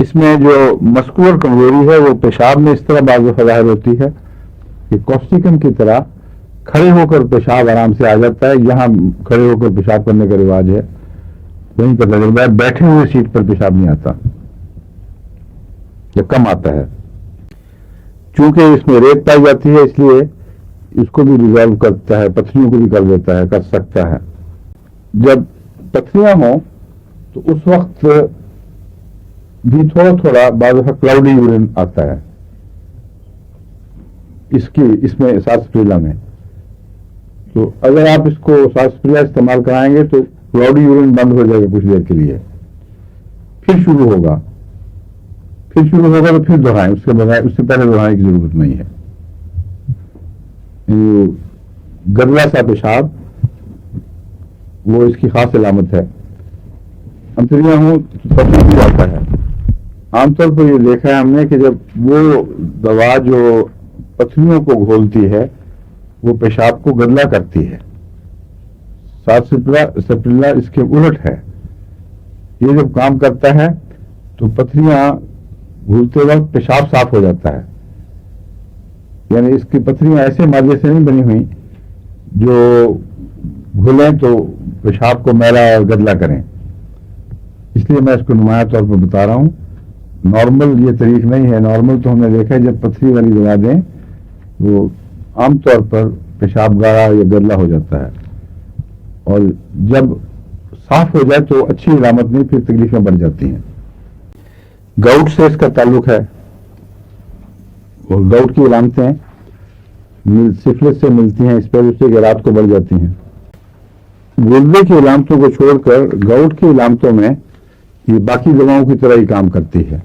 اس میں جو مسکولر کمزوری ہے وہ پیشاب میں اس طرح بعض دفعہ ظاہر ہوتی ہے کہ کوسٹیکم کی طرح کھڑے ہو کر پیشاب آرام سے آ جاتا ہے. یہاں کھڑے ہو کر پیشاب کرنے کا رواج ہے, وہیں پر لگتا ہے. بیٹھے ہوئے سیٹ پر پیشاب نہیں آتا یا کم آتا ہے. چونکہ اس میں ریت پائی جاتی ہے اس لیے اس کو بھی ریزالو کرتا ہے, پتھریوں کو بھی کر دیتا ہے, کر سکتا ہے. جب پتھریاں ہوں تو اس وقت بھی تھوڑا تھوڑا بعض دفعہ کلاؤڈی یورین آتا ہے اس میں سارسپریلا میں. تو اگر آپ اس کو سارسپریلا استعمال کرائیں گے تو کلاؤڈی یورین بند ہو جائے گا کچھ دیر کے لیے, پھر شروع ہوگا تو پھر دہرائیں, اس کے بغیر اس سے پہلے دہرانے کی ضرورت نہیں ہے. گدلا سا پیشاب وہ اس کی خاص علامت ہے. انتڑیاں ہوں تو پتھری بھی آتا ہے. عام طور پر یہ دیکھا ہے ہم نے کہ جب وہ دوا جو پتھریوں کو گھولتی ہے وہ پیشاب کو گدلا کرتی ہے. سارسپریلا اس کے الٹ ہے. یہ جب کام کرتا ہے تو پتھریاں گھولتے وقت پیشاب صاف ہو جاتا ہے. یعنی اس کی پتھریاں ایسے مادے سے نہیں بنی ہوئی جو گھولیں تو پیشاب کو میلا اور گدلا کریں. اس لیے میں اس کو نمایاں طور پر بتا رہا ہوں. نارمل یہ طریق نہیں ہے. نارمل تو ہم نے دیکھا ہے جب پتھری والی دوا دیں وہ عام طور پر پیشاب گاڑھا یا گدلا ہو جاتا ہے, اور جب صاف ہو جائے تو اچھی علامت نہیں, پھر تکلیفیں بڑھ جاتی ہیں. گاؤٹ سے اس کا تعلق ہے, اور گاؤٹ کی علامتیں سفلس سے ملتی ہیں, اس پر سے رات کو بڑھ جاتی ہیں. گردے کی علامتوں کو چھوڑ کر گاؤٹ کی علامتوں میں یہ باقی دواؤں کی طرح ہی کام کرتی ہے.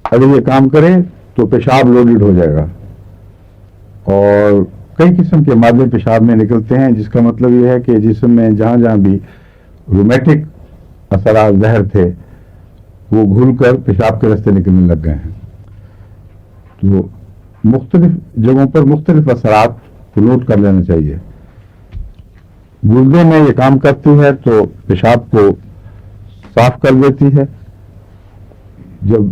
اگر یہ کام کرے تو پیشاب لوڈڈ ہو جائے گا, اور کئی قسم کے مادے پیشاب میں نکلتے ہیں, جس کا مطلب یہ ہے کہ جسم میں جہاں جہاں بھی رومیٹک اثرات زہر تھے وہ گھل کر پیشاب کے راستے نکلنے لگ گئے ہیں. تو مختلف جگہوں پر مختلف اثرات کو نوٹ کر لینا چاہیے. گردے میں یہ کام کرتی ہے تو پیشاب کو صاف کر دیتی ہے. جب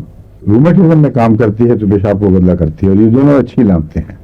رومیٹزم میں کام کرتی ہے تو پیشاب کو گدلا کرتی ہے, اور یہ دونوں اچھی علامتیں ہیں.